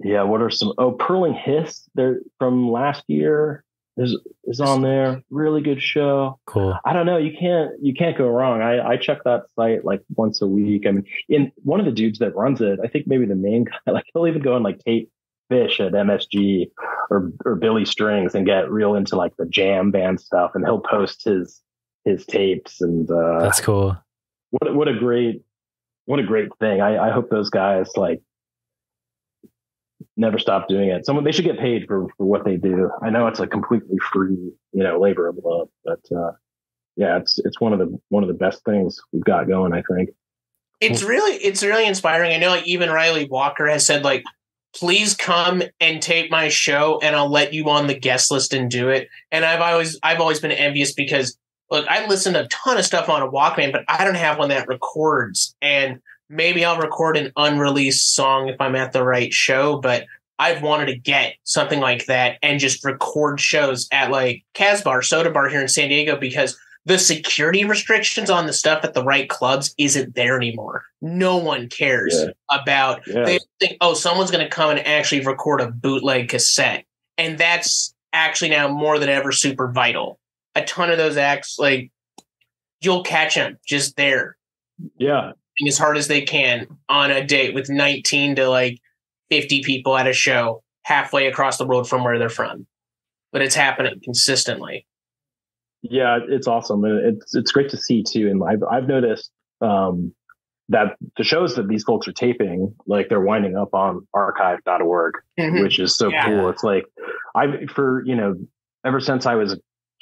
Yeah, what are some, Purling Hiss there from last year is on there. Really good show. Cool. I don't know. You can't go wrong. I check that site like once a week. I mean, in one of the dudes that runs it, I think maybe the main guy, like he'll even go and like tape Fish at MSG or Billy Strings and get real into like the jam band stuff, and he'll post his tapes, and that's cool. What a great thing. I hope those guys like never stop doing it. They should get paid for what they do. I know it's a completely free, labor of love, but yeah, it's one of the best things we've got going, I think. It's really inspiring. I know like even Riley Walker has said like, please come and tape my show and I'll let you on the guest list and do it. And I've always been envious because look, I listen to a ton of stuff on a Walkman, but I don't have one that records. And maybe I'll record an unreleased song if I'm at the right show, but I've wanted to get something like that and just record shows at like Casbar, Soda Bar here in San Diego, because the security restrictions on the stuff at the right clubs isn't there anymore. No one cares about, they think, someone's going to come and actually record a bootleg cassette. And that's actually now more than ever super vital. A ton of those acts, like you'll catch them just there. Yeah. As hard as they can on a date with 19 to like 50 people at a show halfway across the world from where they're from. But it's happening consistently. Yeah, it's awesome. And it's great to see too. And I've noticed that the shows that these folks are taping, like they're winding up on archive.org, which is so cool. It's like ever since I was a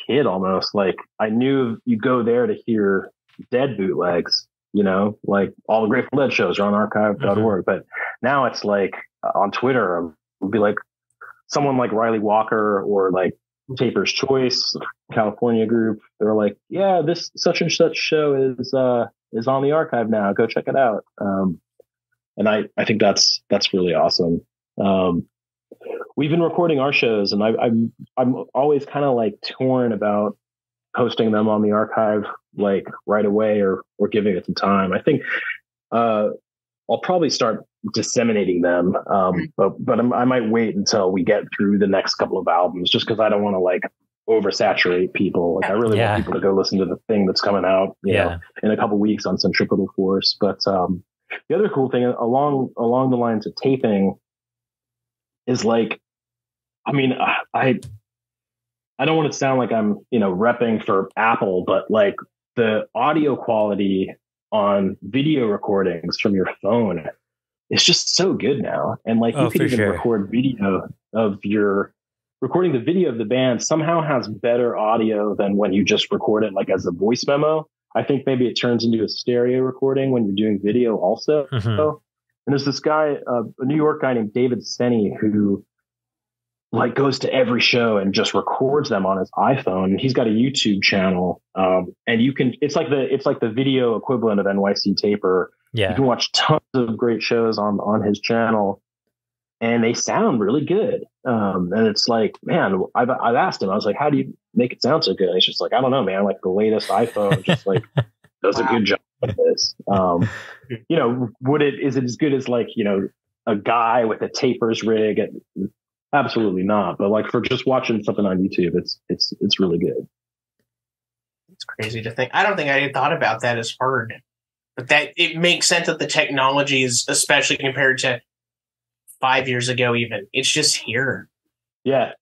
kid almost, like I knew you go there to hear Dead bootlegs, like all the Grateful Dead shows are on archive.org. But now it's like on Twitter, it'll be like someone like Riley Walker or like Taper's Choice, California group. They're like, yeah, this such and such show is on the archive now. Go check it out. And I think that's really awesome. We've been recording our shows, and I'm always kind of like torn about posting them on the archive like right away or giving it some time. I think I'll probably start disseminating them, but I might wait until we get through the next couple of albums, just because I don't want to like oversaturate people. Like I really want people to go listen to the thing that's coming out, you know, in a couple of weeks on Centripetal Force. But the other cool thing along the lines of taping is like, I mean, I don't want to sound like I'm, repping for Apple, but like the audio quality on video recordings from your phone is just so good now. And like you could even record video of recording the video of the band somehow has better audio than when you just record it like as a voice memo. I think maybe it turns into a stereo recording when you're doing video also. And there's this guy, a New York guy named David Senny, who like goes to every show and just records them on his iPhone. He's got a YouTube channel. And it's like the video equivalent of NYC Taper. Yeah. You can watch tons of great shows on his channel and they sound really good. And it's like, man, I've asked him, I was like, how do you make it sound so good? And he's just like, I don't know, man. Like the latest iPhone just like does a good job of this. Is it as good as like, a guy with a Tapers rig? Absolutely not. But like for just watching something on YouTube, it's really good. It's crazy to think. I don't think I had thought about that as hard, but that it makes sense that the technology is, especially compared to 5 years ago, even it's just here. Yeah.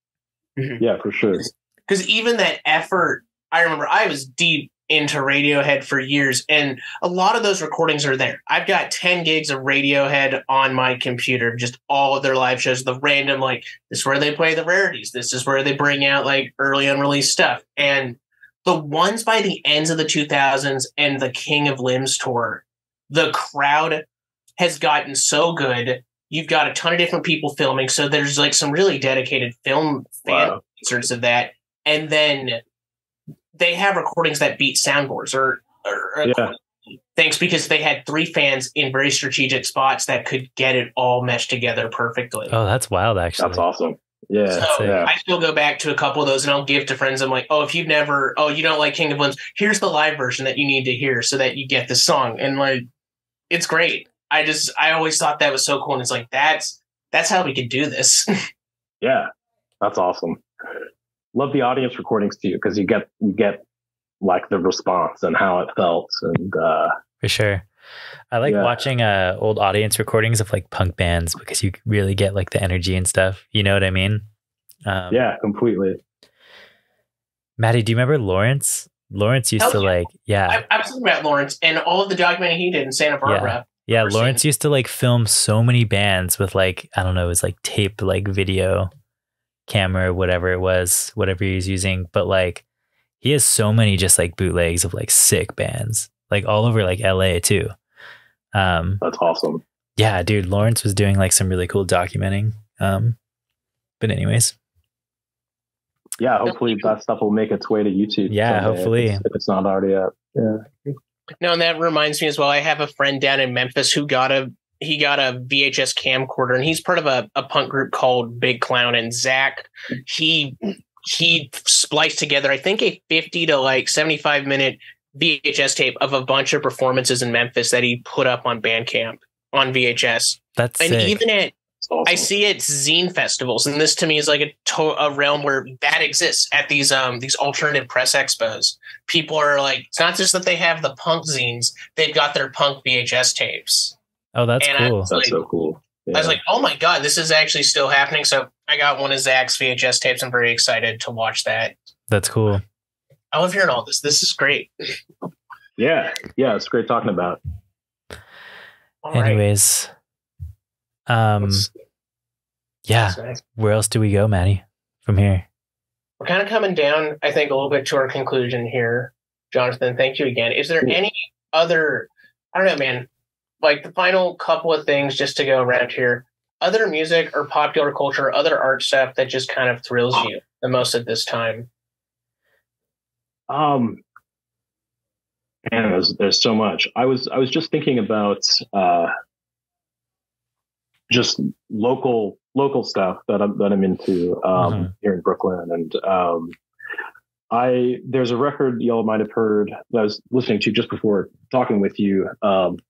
Yeah, for sure. Because even that effort, I remember I was deep into Radiohead for years, and a lot of those recordings are there. I've got 10 gigs of Radiohead on my computer, just all of their live shows, the random, like, this is where they play the rarities, this is where they bring out like early unreleased stuff. And the ones by the ends of the 2000s and the King of Limbs tour, the crowd has gotten so good. You've got a ton of different people filming, so there's like some really dedicated film fan concerts of that. And then they have recordings that beat soundboards or thanks, because they had 3 fans in very strategic spots that could get it all meshed together perfectly. Oh, that's wild, actually. That's awesome. Yeah. So I still go back to a couple of those and I'll give to friends. I'm like, oh, if you don't like King of Limbs, here's the live version that you need to hear so that you get the song. And like, it's great. I always thought that was so cool. And it's like, that's how we could do this. Yeah. That's awesome. Love the audience recordings too, because you get like the response and how it felt. And for sure. I like watching old audience recordings of like punk bands because you really get like the energy and stuff. You know what I mean? Yeah, completely. Maddie, do you remember Lawrence? Lawrence used to like, I was thinking about Lawrence and all of the documenting he did in Santa Barbara. Yeah, Lawrence used to like film so many bands with like, I don't know, it was like tape, like video camera, whatever it was, whatever he was using. But like, he has so many just like bootlegs of like sick bands, like all over like LA too. That's awesome. Yeah, dude, Lawrence was doing like some really cool documenting. But anyways. Yeah, hopefully that stuff will make its way to YouTube. Yeah, hopefully. If it's not already up. Yeah. No, and that reminds me as well. I have a friend down in Memphis who got a VHS camcorder, and he's part of a punk group called Big Clown. And Zach, he spliced together, I think, a 50 to like 75 minute VHS tape of a bunch of performances in Memphis that he put up on Bandcamp on VHS. That's and sick. Even at awesome. I see it zine festivals, and this to me is like a realm where that exists at these alternative press expos. People are like, it's not just that they have the punk zines; they've got their punk VHS tapes. Oh, that's cool. That's so cool. Yeah. I was like, oh my god, this is actually still happening. So I got one of Zach's VHS tapes. I'm very excited to watch that. That's cool. I love hearing all this. This is great. Yeah, it's great talking about. Anyways, where else do we go, Maddie, from here? We're kind of coming down, I think, a little bit to our conclusion here. Jonathan, thank you again. Is there any other, I don't know, man, like the final couple of things just to go around here, other music or popular culture, other art stuff that just kind of thrills you the most at this time? Man, there's so much. I was just thinking about just local stuff that I'm into here in Brooklyn, and there's a record y'all might have heard that I was listening to just before talking with you, called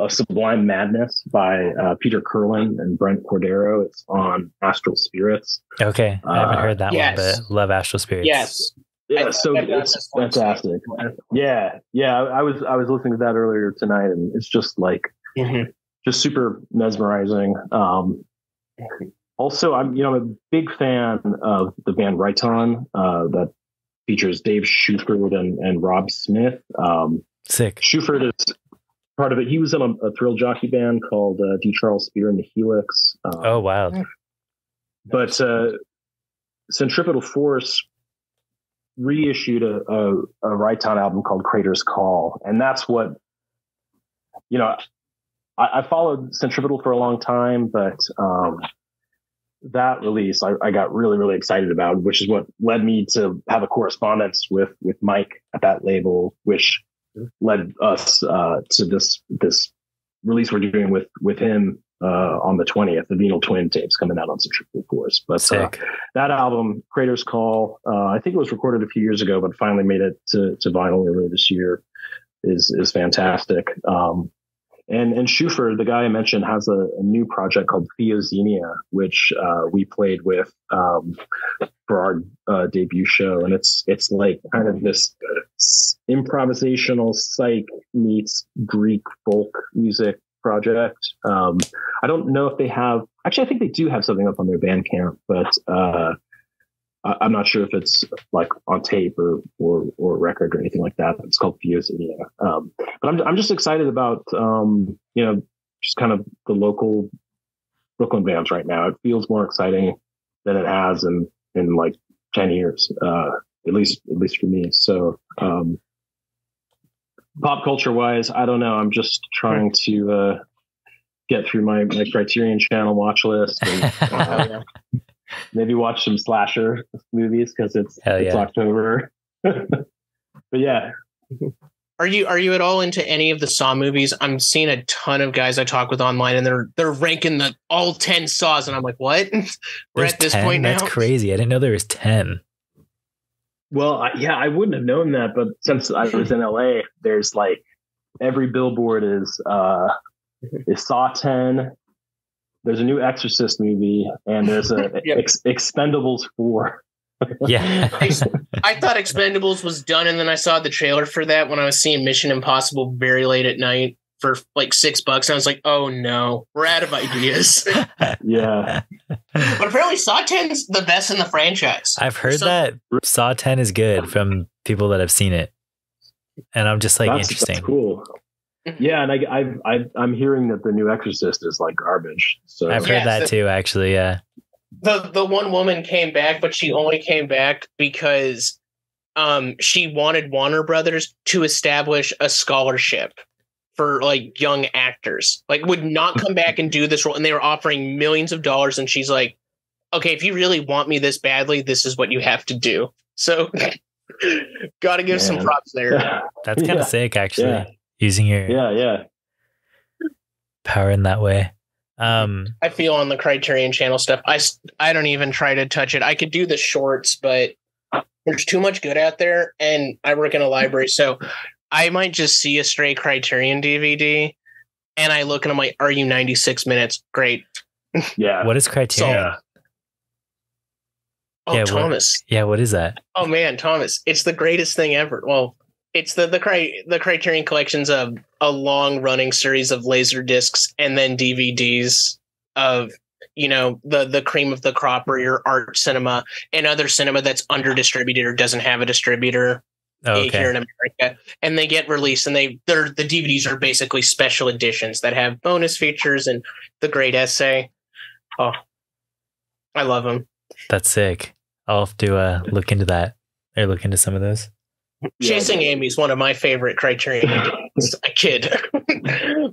"A Sublime Madness" by Peter Curlin and Brent Cordero. It's on Astral Spirits. Okay, I haven't heard that one, but love Astral Spirits. Yes. Yeah, so it's fantastic. Yeah. I was listening to that earlier tonight, and it's just like just super mesmerizing. Also, I'm a big fan of the band Lietoc that features Dave Shuford and Rob Smith. Sick. Shuford is part of it. He was in a thrill jockey band called D. Charles Spear and the Helix. Oh, wow. But Centripetal Force reissued a Lietoc album called Crater's Call. And that's what, I followed Centripetal for a long time, but that release I got really, really excited about, which is what led me to have a correspondence with Mike at that label, which led us to this release we're doing with him on the 20th, the Venal Twin tapes coming out on Centripetal Force. But that album, Crater's Call, I think it was recorded a few years ago, but finally made it to vinyl earlier this year, is fantastic. And Shuford, the guy I mentioned, has a new project called Theoxenia, which we played with for our debut show, and it's like kind of this improvisational psych meets Greek folk music project. I don't know if they have. Actually, I think they do have something up on their Bandcamp, but I'm not sure if it's like on tape or record or anything like that. It's called Fuse. But I'm just excited about, just kind of the local Brooklyn bands right now. It feels more exciting than it has in like 10 years, at least for me. So, pop culture wise, I don't know. I'm just trying to, get through my Criterion Channel watch list and, maybe watch some slasher movies because it's October. But yeah. Are you at all into any of the Saw movies? I'm seeing a ton of guys I talk with online, and they're ranking all 10 Saws, and I'm like, what? We're There's at this 10? point now. That's crazy. I didn't know there was 10. Well, I wouldn't have known that, but since I was in LA, there's like every billboard is Saw 10. There's a new Exorcist movie, and there's a Expendables 4. Yeah. I thought Expendables was done, and then I saw the trailer for that when I was seeing Mission Impossible very late at night for like $6. And I was like, oh no, we're out of ideas. Yeah. But apparently Saw 10's the best in the franchise. I've heard that Saw 10 is good from people that have seen it. And I'm just like, interesting. That's cool. Yeah, and I'm hearing that the new Exorcist is like garbage. So I've heard that too, actually. Yeah. The one woman came back, but she only came back because she wanted Warner Brothers to establish a scholarship for like young actors. Like, would not come back and do this role, and they were offering millions of dollars, and she's like, okay, if you really want me this badly, this is what you have to do. So gotta give some props there. That's kind of sick, actually. Yeah. Using your power in that way. I feel on the Criterion Channel stuff, I don't even try to touch it. I could do the shorts, but there's too much good out there, and I work in a library, so I might just see a stray Criterion DVD, and I look and I'm like, are you 96 minutes? Great. Yeah. What is Criterion? Thomas. What is that? Oh man, Thomas. It's the greatest thing ever. Well, it's the Criterion Collection's a long running series of laser discs and then DVDs of, the cream of the crop, or your art cinema and other cinema that's under distributed or doesn't have a distributor here in America. And they get released, and the DVDs are basically special editions that have bonus features and the great essay. Oh, I love them. That's sick. I'll have to look into that, or look into some of those. Chasing Amy is one of my favorite Criterion. I kid.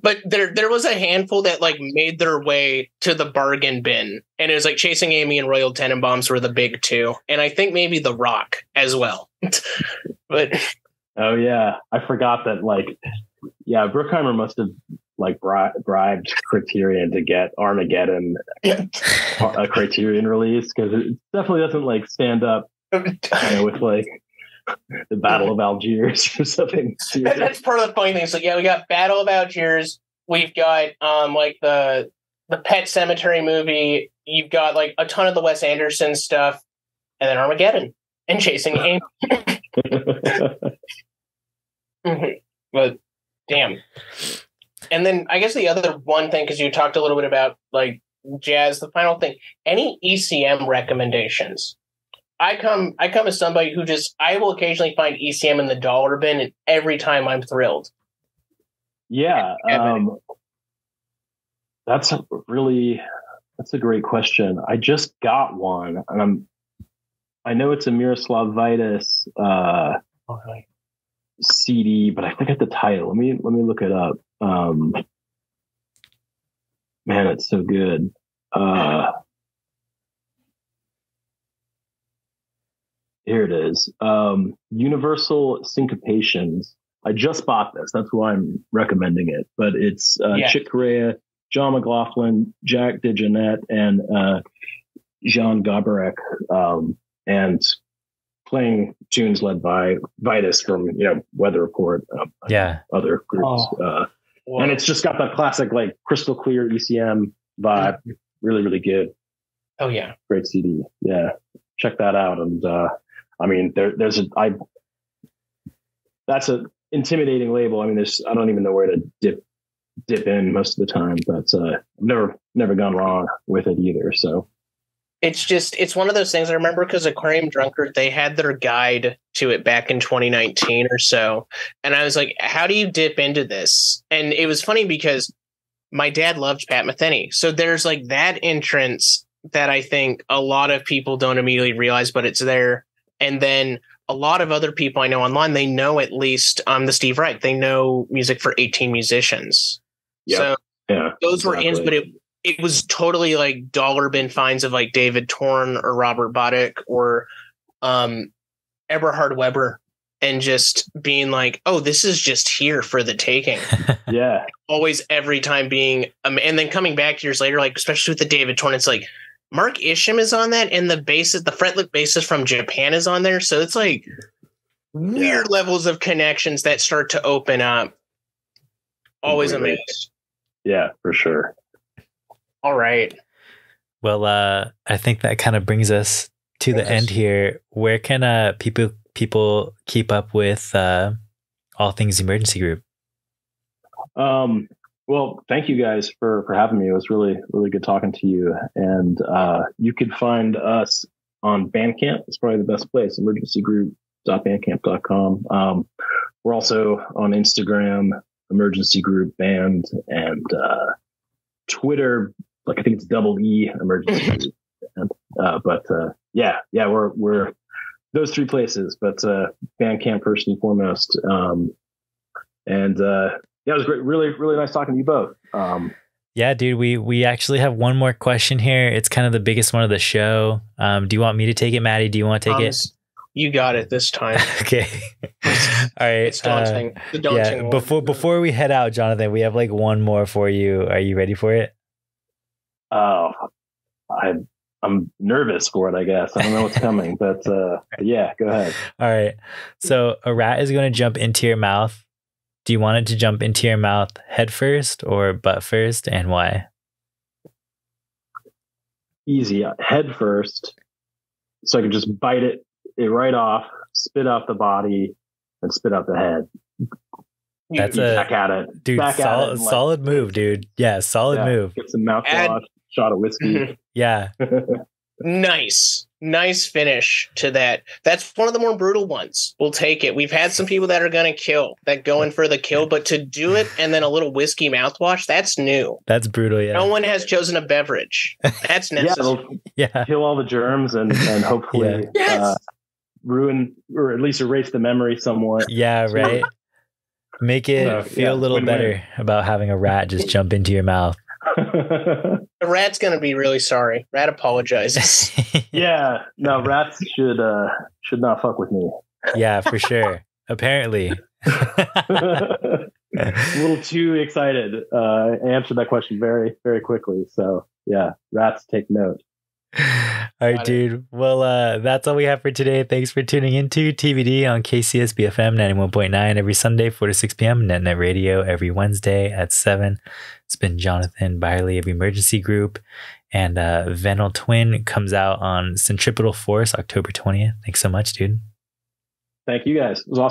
But there was a handful that like made their way to the bargain bin, and it was like Chasing Amy and Royal Tenenbaums were the big two, and I think maybe The Rock as well. But oh yeah, I forgot that. Like, yeah, Bruckheimer must have like bribed Criterion to get Armageddon a Criterion release, because it definitely doesn't like stand up with like the Battle of Algiers or something. That's part of the funny thing. So yeah, we got Battle of Algiers. We've got like the Pet Cemetery movie. You've got like a ton of the Wes Anderson stuff, and then Armageddon and Chasing Amy. But damn. And then I guess the other one thing, because you talked a little bit about like jazz, the final thing, any ECM recommendations? I come as somebody who I will occasionally find ECM in the dollar bin, and every time I'm thrilled. Yeah. That's a great question. I just got one, and I know it's a Miroslav Vidas CD, but I forget the title. Let me look it up. Man, it's so good. Here it is. Universal Syncopations. I just bought this. That's why I'm recommending it. But it's Chick Corea, John McLaughlin, Jack DeJohnette, and Jean Gabarek, and playing tunes led by Vidas from Weather Report, other groups. And it's just got that classic like crystal clear ECM vibe. Really, really good. Oh yeah, great CD. Yeah, check that out. And I mean, that's an intimidating label. I mean, I don't even know where to dip in most of the time, but I've never gone wrong with it either. So it's one of those things I remember because Aquarium Drunkard, they had their guide to it back in 2019 or so. And I was like, how do you dip into this? And it was funny because my dad loved Pat Metheny. So there's like that entrance that I think a lot of people don't immediately realize, but it's there. And then a lot of other people I know online, they know at least the Steve Reich. They know music for 18 musicians. Yep. So yeah, those were ins, but it was totally like dollar bin finds of like David Torn or Robert Boddick or Eberhard Weber, and just being like, oh, this is just here for the taking. Yeah. Always every time being, and then coming back years later, like, especially with the David Torn, it's like Mark Isham is on that, and the fretlit bassist from Japan is on there. So it's like weird levels of connections that start to open up. Always amazing. Yeah, for sure. All right. Well, I think that kind of brings us to the end here. Where can people keep up with all things Emergency Group? Well, thank you guys for having me. It was really, really good talking to you. And you could find us on Bandcamp. It's probably the best place, emergencygroup.bandcamp.com. We're also on Instagram, Emergency Group Band, and Twitter, like I think it's EE Emergency Group. We're those three places, but Bandcamp first and foremost. It was great. Really, really nice talking to you both. Yeah, dude, we actually have one more question here. It's kind of the biggest one of the show. Do you want me to take it, Maddie? Do you want to take it? You got it this time. Okay. All right. It's daunting. The daunting one. Before we head out, Jonathan, we have like one more for you. Are you ready for it? Oh, I'm nervous for it, I guess. I don't know what's coming, but yeah, go ahead. All right. So a rat is going to jump into your mouth. Do you want it to jump into your mouth head first or butt first, and why? Easy. Head first. So I can just bite it right off, spit out the body, and spit out the head. That's back at it. Dude, solid move, dude. Yeah, solid move. Get some mouthwash, shot of whiskey. Yeah. Nice finish to that. That's one of the more brutal ones. We'll take it. We've had some people that are going to kill, that go in for the kill, but to do it and then a little whiskey mouthwash, that's new. That's brutal, yeah. No one has chosen a beverage. That's necessary. Kill all the germs and hopefully ruin or at least erase the memory somewhat. Yeah, right. Make it feel a little better about having a rat just jump into your mouth. The rat's gonna be really sorry. Rat apologizes. Yeah, no, rats should not fuck with me. Yeah, for sure. Apparently. A little too excited. Answered that question very, very quickly. So yeah, rats take note. All right, dude. Well, that's all we have for today. Thanks for tuning into TBD on KCSB FM 91.9 every Sunday, 4 to 6 p.m. NetNet Radio every Wednesday at 7. It's been Jonathan Byerley of Emergency Group, and Venal Twin comes out on Centripetal Force October 20th. Thanks so much, dude. Thank you guys. It was awesome.